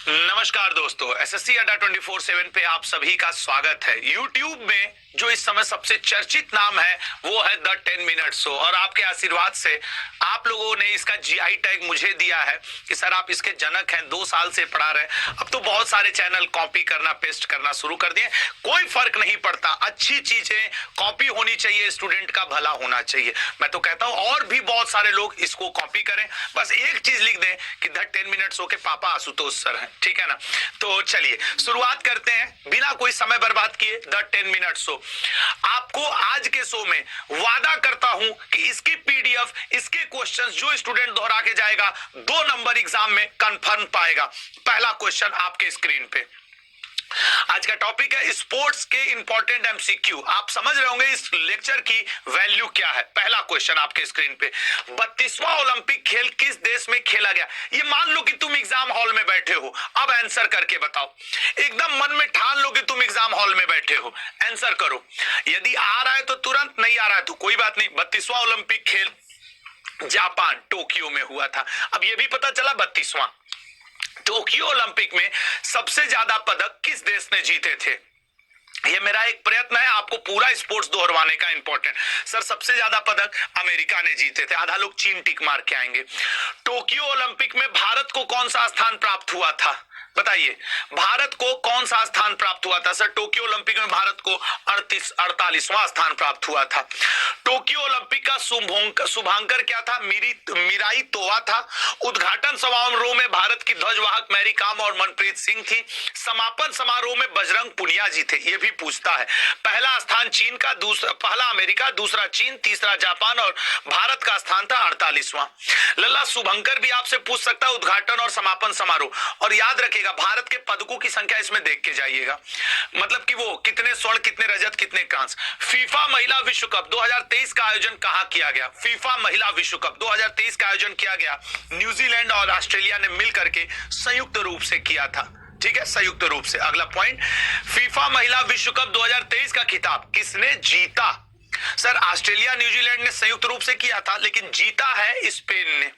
नमस्कार दोस्तों, एसएससी अड्डा 24/7 पे आप सभी का स्वागत है। YouTube में जो इस समय सबसे चर्चित नाम है वो है द 10 मिनट शो, और आपके आशीर्वाद से आप लोगों ने इसका जीआई टैग मुझे दिया है कि सर आप इसके जनक हैं, 2 साल से पढ़ा रहे। अब तो बहुत सारे चैनल कॉपी करना, पेस्ट करना शुरू कर दिए। कोई फर्क नहीं पड़ता, अच्छी चीजें कॉपी होनी चाहिए, स्टूडेंट का भला होना चाहिए। मैं तो कहता हूं और भी बहुत सारे लोग इसको कॉपी करें, बस एक चीज लिख दें कि द 10 मिनट शो के पापा आशुतोष सर हैं। ठीक है ना? तो चलिए शुरुआत करते हैं बिना कोई समय बर्बाद किए द 10 मिनट शो। आपको आज के शो में वादा करता हूं कि इसकी पीडीएफ, इसके क्वेश्चंस जो स्टूडेंट दोहरा के जाएगा 2 नंबर एग्जाम में कंफर्म पाएगा। पहला क्वेश्चन आपके स्क्रीन पे। आज का टॉपिक है स्पोर्ट्स के इंपॉर्टेंट एमसीक्यू। आप समझ रहे होंगे इस लेक्चर की वैल्यू क्या है। पहला क्वेश्चन आपके स्क्रीन पे, 32वां ओलंपिक खेल किस देश में खेला गया? ये मान लो कि तुम एग्जाम हॉल में बैठे हो, अब आंसर करके बताओ। एकदम मन में ठान लो कि तुम एग्जाम हॉल में बैठे हो, आंसर करो। यदि आ रहा है तो तुरंत, नहीं आ रहा है तो कोई बात नहीं। 32वां ओलंपिक खेल जापान टोक्यो में हुआ था। अब यह भी पता चला 32वां टोक्यो ओलंपिक में सबसे ज्यादा पदक किस देश ने जीते थे। ये मेरा एक प्रयत्न है आपको पूरा स्पोर्ट्स दोहरवाने का। इंपॉर्टेंट सर, सबसे ज्यादा पदक अमेरिका ने जीते थे। आधा लोग चीन टिक मार के आएंगे। टोक्यो ओलंपिक में भारत को कौन सा स्थान प्राप्त हुआ था? बताइए, भारत को कौन सा स्थान प्राप्त हुआ था? सर, टोक्यो ओलंपिक में भारत को 48वां स्थान प्राप्त हुआ था। टोक्यो ओलंपिक का शुभांकर क्या था? मिराई तोवा था। उद्घाटन समारोह में भारत की ध्वजवाहक मैरी कॉम और मनप्रीत सिंह थी। समापन समारोह में बजरंग पुनिया जी थे। ये भी पूछता है। पहला स्थान चीन का, दूसरा पहला अमेरिका, दूसरा चीन, तीसरा जापान और भारत का स्थान था 48वां। लल्ला शुभंकर भी आपसे पूछ सकता है उद्घाटन और समापन समारोह। और याद रखिएगा भारत के पदकों की संख्या इसमें देख के जाइएगा, मतलब कि वो कितने स्वर्ण, कितने रजत, कितने कांस्य। फीफा महिला विश्व कप 2023 का आयोजन कहां किया गया? फीफा महिला विश्व कप 2023 का आयोजन किया गया न्यूजीलैंड और ऑस्ट्रेलिया ने मिलकर के संयुक्त रूप से किया था। ठीक है, संयुक्त रूप से। अगला पॉइंट, फीफा महिला विश्व कप 2023 का खिताब किसने जीता? सर, ऑस्ट्रेलिया न्यूजीलैंड ने संयुक्त रूप से किया था, लेकिन जीता है स्पेन ने।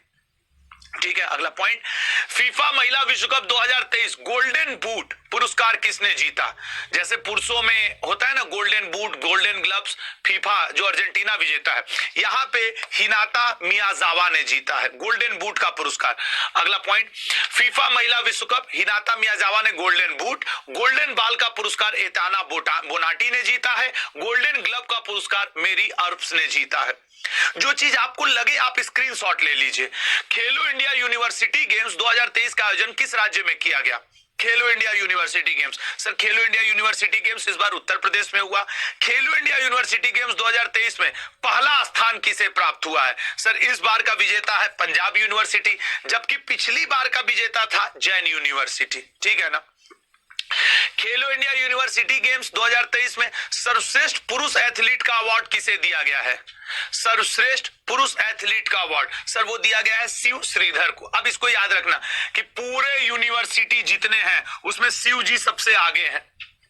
ठीक है, अगला पॉइंट, फीफा महिला विश्व कप 2023 गोल्डन बूट पुरस्कार किसने जीता? जैसे पुरुषों में होता है ना golden boot, golden gloves, FIFA जो अर्जेंटीना विजेता है, यहां पे हिनाता मियाजावा ने जीता है गोल्डन बूट का पुरस्कार। अगला पॉइंट, फीफा महिला विश्व कप हिनाता मियाजावा ने गोल्डन बूट, गोल्डन बॉल का पुरस्कार एताना बोनाटी ने जीता है, गोल्डन ग्लव का पुरस्कार मेरी अर्प्स ने जीता है। जो चीज आपको लगे आप स्क्रीनशॉट ले लीजिए। खेलो इंडिया यूनिवर्सिटी गेम्स 2023 का आयोजन किस राज्य में किया गया? खेलो इंडिया यूनिवर्सिटी गेम्स। सर, खेलो इंडिया यूनिवर्सिटी गेम्स इस बार उत्तर प्रदेश में हुआ। खेलो इंडिया यूनिवर्सिटी गेम्स 2023 में पहला स्थान किसे प्राप्त हुआ है? सर, इस बार का विजेता है पंजाब यूनिवर्सिटी, जबकि पिछली बार का विजेता था जैन यूनिवर्सिटी। ठीक है ना? खेलो इंडिया यूनिवर्सिटी गेम्स 2023 में सर्वश्रेष्ठ पुरुष एथलीट का अवार्ड किसे दिया गया है? सर्वश्रेष्ठ पुरुष एथलीट का अवार्ड सर वो दिया गया है शिव श्रीधर को। अब इसको याद रखना कि पूरे यूनिवर्सिटी जितने हैं उसमें शिव जी सबसे आगे हैं,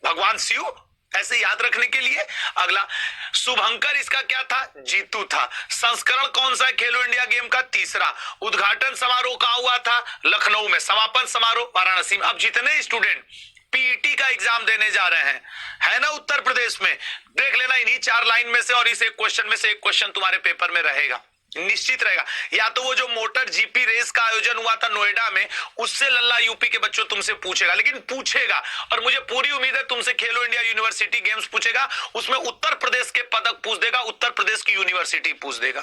भगवान शिव, ऐसे याद रखने के लिए। अगला, शुभंकर इसका क्या था? जीतू था। संस्करण कौन सा है खेलो इंडिया गेम का? तीसरा। उद्घाटन समारोह कहां हुआ था? लखनऊ में। समापन समारोह वाराणसी में। अब जितने स्टूडेंट पीईटी का एग्जाम देने जा रहे हैं, है ना, उत्तर प्रदेश में, देख लेना इन्हीं 4 लाइन में से और इस एक क्वेश्चन में से एक क्वेश्चन तुम्हारे पेपर में रहेगा, निश्चित रहेगा। या तो वो जो मोटर जीपी रेस का आयोजन हुआ था नोएडा में, उससे लल्ला यूपी के बच्चों तुमसे पूछेगा, लेकिन पूछेगा। और मुझे पूरी उम्मीद है तुमसे खेलो इंडिया यूनिवर्सिटी गेम्स पूछेगा, उसमें उत्तर प्रदेश के पदक पूछ देगा, उत्तर प्रदेश की यूनिवर्सिटी पूछ देगा।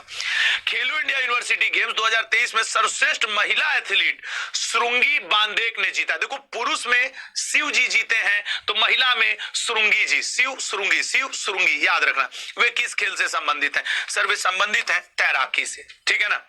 खेलो इंडिया यूनिवर्सिटी गेम्स 2023 में सर्वश्रेष्ठ महिला एथलीट श्रृंगी बांदेक ने जीता। देखो, पुरुष में शिव जी जीते हैं तो महिला में श्रृंगी जी, शिव श्रृंगी, याद रखना। वे किस खेल से संबंधित हैं? सर, वे संबंधित हैं तैराकी से। ठीक है ना?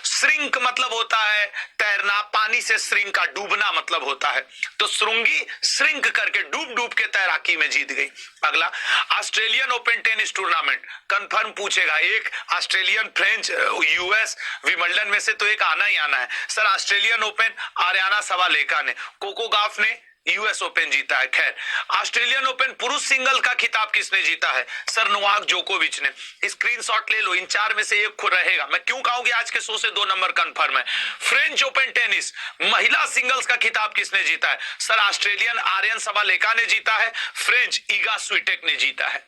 श्रिंक मतलब होता है तैरना, पानी से श्रिंक का डूबना मतलब होता है, तो श्रृंगी श्रिंक करके डूब डूब के तैराकी में जीत गई। अगला, Australian open tennis tournament confirm पूछेगा। एक ऑस्ट्रेलियन, फ्रेंच, यूएस, विंबलडन में से तो एक आना ही आना है। सर, ऑस्ट्रेलियन ओपन आर्याना सवालेका ने, कोको गॉफ ने यूएस ओपन जीता है। खैर, ऑस्ट्रेलियन ओपन पुरुष सिंगल का खिताब किसने जीता है? सर नोवाक जोकोविच ने। स्क्रीनशॉट ले लो, इन चार में से एक खुद रहेगा। मैं क्यों कहूंगी आज के शो से 2 नंबर कंफर्म है। फ्रेंच ओपन टेनिस महिला सिंगल्स का खिताब किसने जीता है? सर ऑस्ट्रेलियन आर्यन सबालेका ने जीता है, फ्रेंच ईगा स्विटेक ने जीता है।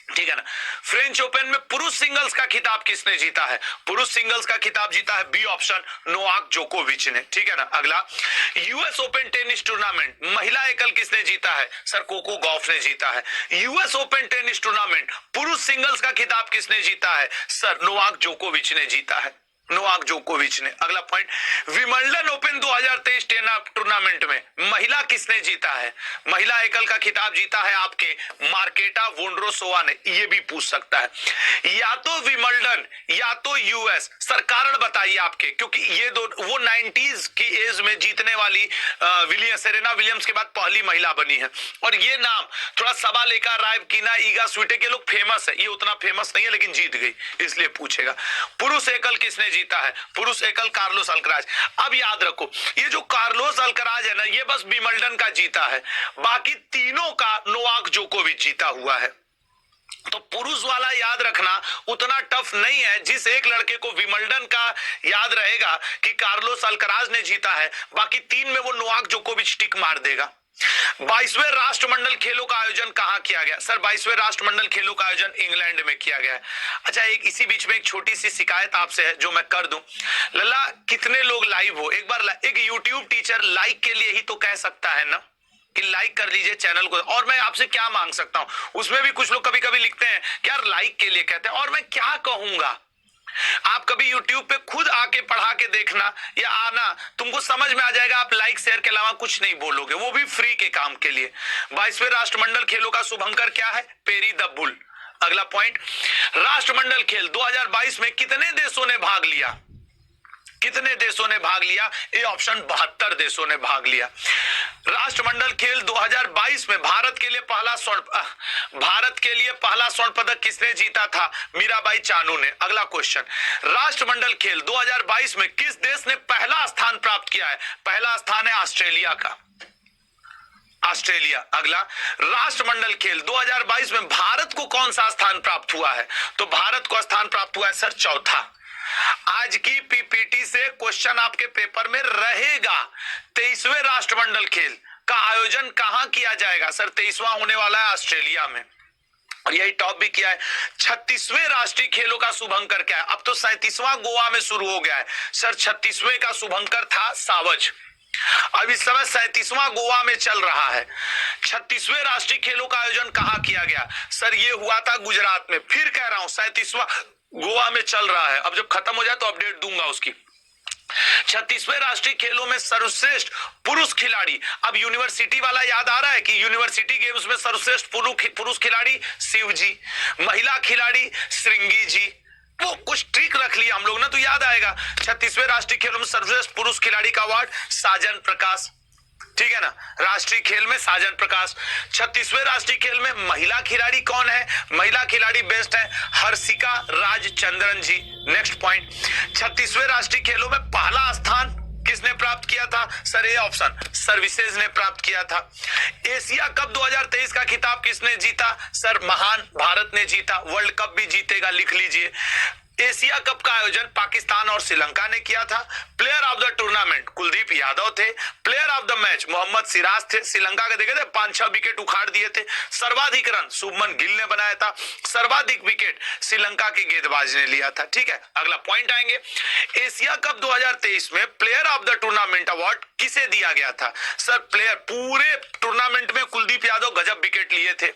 ठीक है ना। फ्रेंच ओपन में पुरुष सिंगल्स का खिताब किसने जीता है? पुरुष सिंगल्स का खिताब जीता है बी ऑप्शन, नोवाक जोकोविच ने। ठीक है ना। अगला, यूएस ओपन टेनिस टूर्नामेंट महिला एकल किसने जीता है? सर कोको गॉफ ने जीता है। यूएस ओपन टेनिस टूर्नामेंट पुरुष सिंगल्स का खिताब किसने जीता है? सर नोवाक जोकोविच ने जीता है, नोवाक जोकोविच ने। अगला point, Wimbledon open 2023 tennis tournament में महिला किसने जीता है? महिला एकल का खिताब जीता है आपके मार्केटा वोंड्रोसोवा ने। ये भी पूछ सकता है, या तो विंबलडन या तो यूएस। सर कारण बताइए आपके, क्योंकि ये दो वो 90s की एज में जीतने वाली सेरेना विलियम्स के बाद पहली महिला बनी है। और ये नाम थोड़ा सबालेका, रायबकीना, ईगा स्विटेक, ये लोग फेमस है, ये उतना फेमस नहीं है लेकिन जीत गई, इसलिए पूछेगा। पुरुष एकल किसने जीता है? पुरुष एकल कार्लोस अल्कराज। अब याद रखो, ये जो कार्लोस अल्कराज है ना, ये बस विंबलडन का जीता है, बाकी तीनों का नोवाक जोकोविच जीता हुआ है। तो पुरुष वाला याद रखना उतना टफ नहीं है। जिस एक लड़के को विंबलडन का याद रहेगा कि कार्लोस अल्कराज ने जीता है, बाकी 3 में वो नोवाक जोकोविच टिक मार देगा। 22वें राष्ट्रमंडल खेलों का आयोजन कहां किया गया? सर 22वें राष्ट्रमंडल खेलों का आयोजन इंग्लैंड में किया गया है। अच्छा, एक इसी बीच में एक छोटी सी शिकायत आपसे है जो मैं कर दूं। लल्ला, कितने लोग लाइव हो? एक बार एक यूट्यूब टीचर लाइक के लिए ही तो कह सकता है ना कि लाइक कर लीजिए चैनल को। और मैं आपसे क्या मांग सकता हूं? उसमें भी कुछ लोग कभी कभी लिखते हैं कि यार लाइक के लिए कहते हैं, और मैं क्या कहूंगा। आप कभी YouTube पे खुद आके पढ़ा के देखना या आना, तुमको समझ में आ जाएगा। आप लाइक शेयर के अलावा कुछ नहीं बोलोगे, वो भी फ्री के काम के लिए। 22वें राष्ट्रमंडल खेलों का शुभंकर क्या है? Peri the bull. अगला पॉइंट, राष्ट्रमंडल खेल 2022 में कितने देशों ने भाग लिया? कितने देशों ने भाग लिया? ए ऑप्शन, 72 देशों ने भाग लिया। राष्ट्रमंडल खेल 2022 में भारत के लिए पहला स्वर्ण पदक किसने जीता था? मीराबाई चानू ने। अगला क्वेश्चन, राष्ट्रमंडल खेल 2022 में किस देश ने पहला स्थान प्राप्त किया है? पहला स्थान है ऑस्ट्रेलिया का, ऑस्ट्रेलिया। अगला, राष्ट्रमंडल खेल 2022 में भारत को कौन सा स्थान प्राप्त हुआ है? तो भारत को स्थान प्राप्त हुआ है सर चौथा। आज की पीपीटी से क्वेश्चन आपके पेपर में रहेगा। 23वें राष्ट्रमंडल खेल का आयोजन कहां किया जाएगा? सर 23वां होने वाला है ऑस्ट्रेलिया में, और यही टॉप भी किया है। 36वें राष्ट्रीय खेलों का शुभंकर क्या है? अब तो 37वां गोवा में शुरू हो गया है। सर 36वें का शुभंकर था सावज। अब इस समय 37वां गोवा में चल रहा है। 36वें राष्ट्रीय खेलों का आयोजन कहां किया गया? सर ये हुआ था गुजरात में। फिर कह रहा हूं 37वां गोवा में चल रहा है। अब जब खत्म हो जाए तो अपडेट दूंगा उसकी। 36वें राष्ट्रीय खेलों में सर्वश्रेष्ठ पुरुष खिलाड़ी, अब यूनिवर्सिटी वाला याद आ रहा है कि यूनिवर्सिटी गेम्स में सर्वश्रेष्ठ पुरुष खिलाड़ी शिव जी, महिला खिलाड़ी श्रृंगी जी। वो कुछ ट्रिक रख लिया हम लोग ना तो याद आएगा। 36वें राष्ट्रीय खेलों में सर्वश्रेष्ठ पुरुष खिलाड़ी का अवार्ड साजन प्रकाश। ठीक है ना, राष्ट्रीय खेल में साजन प्रकाश। 36वें राष्ट्रीय खेल में महिला खिलाड़ी कौन है? महिला खिलाड़ी बेस्ट है हर्षिका राजचंद्रन जी। नेक्स्ट पॉइंट, 36वें राष्ट्रीय खेलों में पहला स्थान किसने प्राप्त किया था? सर ए ऑप्शन, सर्विसेज ने प्राप्त किया था। एशिया कप 2023 का खिताब किसने जीता? सर महान भारत ने जीता। वर्ल्ड कप भी जीतेगा, लिख लीजिए। एशिया कप का आयोजन पाकिस्तान और श्रीलंका ने किया था। Player of the tournament Kuldeep Yadav थे। Player of the match Mohammed Siraj थे। श्रीलंका के देखे थे 5-6 विकेट उखाड़ दिए थे। सर्वाधिक रन शुभमन गिल ने बनाया था। सर्वाधिक विकेट श्रीलंका के गेंदबाज ने लिया था। ठीक है, अगला पॉइंट आएंगे। एशिया कप 2023 में player of the tournament award किसे दिया गया था? सर प्लेयर पूरे टूर्नामेंट में कुलदीप यादव गजब विकेट लिए थे।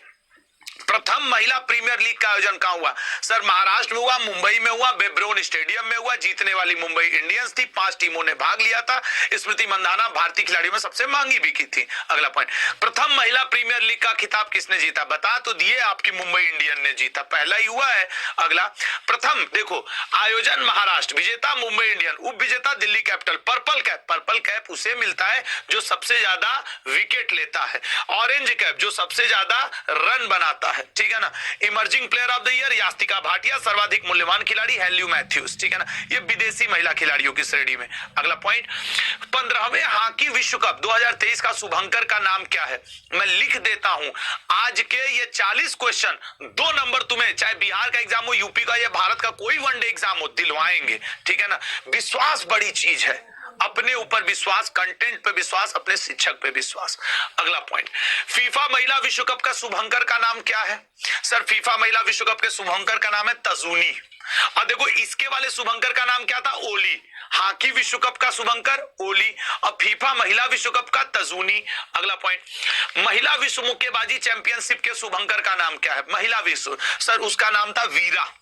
प्रथम महिला प्रीमियर लीग का आयोजन कहां हुआ? सर महाराष्ट्र में हुआ, मुंबई में हुआ, बेब्रोन स्टेडियम में हुआ। जीतने वाली मुंबई इंडियंस थी। 5 टीमों ने भाग लिया था। स्मृति मंदाना भारतीय खिलाड़ियों में सबसे महंगी बिकी थी। अगला पॉइंट, प्रथम महिला प्रीमियर लीग का खिताब किसने जीता? बता तो दिए, आपकी मुंबई इंडियन ने जीता, पहला ही हुआ है। अगला, प्रथम देखो आयोजन महाराष्ट्र, विजेता मुंबई इंडियन, उप विजेता दिल्ली कैपिटल। पर्पल कैप उसे मिलता है जो सबसे ज्यादा विकेट लेता है। ऑरेंज कैप जो सबसे ज्यादा रन बनाता होता है, ठीक है ना। Emerging player of the year Yastika Bhatia, सर्वाधिक मूल्यवान खिलाड़ी हेल्यू मैथ्यूज, ठीक है ना, ये विदेशी महिला खिलाड़ियों की श्रेणी में। अगला पॉइंट, 15वें हॉकी विश्व कप 2023 का शुभंकर का नाम क्या है? मैं लिख देता हूं, आज के ये 40 क्वेश्चन 2 नंबर तुम्हें, चाहे बिहार का एग्जाम हो, यूपी का या भारत का कोई वनडे एग्जाम हो, दिलवाएंगे, ठीक है ना। विश्वास बड़ी चीज है, अपने ऊपर विश्वास, कंटेंट पे विश्वास, अपने शिक्षक पे विश्वास। अगला पॉइंट, फीफा महिला विश्व कप का शुभंकर का नाम क्या है? सर फीफा महिला विश्व कप के शुभंकर का नाम है तजूनी। और देखो इसके वाले शुभंकर का नाम क्या था? ओली। हॉकी विश्व कप का शुभंकर ओली और फीफा महिला विश्व कप का तजूनी। अगला पॉइंट, महिला विश्व मुक्केबाजी चैंपियनशिप के शुभंकर का नाम क्या है? महिला विश्व, सर उसका नाम था वीरा।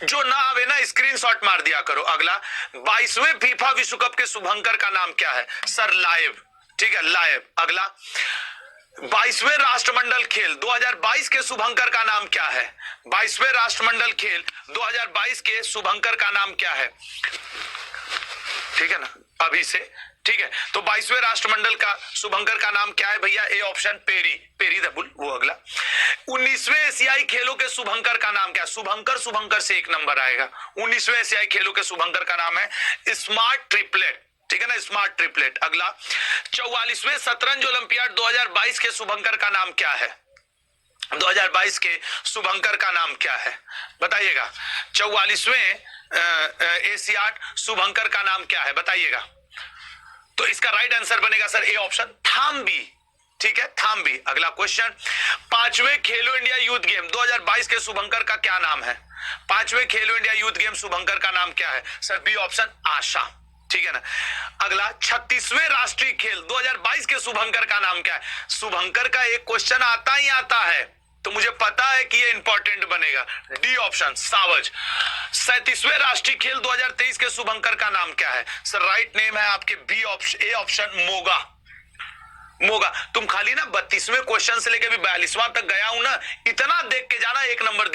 जो ना आवे ना स्क्रीनशॉट मार दिया करो। अगला, 22वें फीफा विश्व कप के शुभंकर का नाम क्या है? सर लाइव, ठीक है, लाइव। अगला, 22वें राष्ट्रमंडल खेल 2022 के शुभंकर का नाम क्या है? 22वें राष्ट्रमंडल खेल 2022 के शुभंकर का नाम क्या है? ठीक है ना, अभी से, ठीक है। तो 22वें राष्ट्रमंडल का शुभंकर का नाम क्या है भैया? A option Perry, Perry the bull. वो अगला, 19वें एशियाई खेलों के शुभंकर का नाम क्या? शुभंकर, शुभंकर से 1 नंबर आएगा। 19वें एशियाई खेलों के शुभंकर का नाम है स्मार्ट ट्रिपलेट, ठीक है ना, स्मार्ट ट्रिपलेट। अगला, 44वें शतरंज ओलंपियाड 2022 के शुभंकर का नाम क्या है? 2022 के शुभंकर का नाम क्या है बताइएगा? 44वें एशियाड शुभंकर का नाम क्या है बताइएगा? तो इसका राइट आंसर बनेगा सर ए ऑप्शन, थाम्बी, ठीक है, थाम्बी। अगला क्वेश्चन, 5वें खेलो इंडिया यूथ गेम 2022 के शुभंकर का क्या नाम है? 5वें खेलो इंडिया यूथ गेम शुभंकर का नाम क्या है? सर बी ऑप्शन, आशा, ठीक है ना। अगला, 36वें राष्ट्रीय खेल 2022 के शुभंकर का नाम क्या है? शुभंकर का एक क्वेश्चन आता ही आता है, तो मुझे पता है कि ये इंपॉर्टेंट बनेगा, डी ऑप्शन, सावज। 37वें राष्ट्रीय खेल 2023 के शुभंकर का नाम क्या है? सर राइट नेम है आपके B option, A option, Moga, Moga. तुम खाली ना 32वें क्वेश्चन से लेकर भी 42वां तक गया हूं ना, इतना देख के जाना 1 नंबर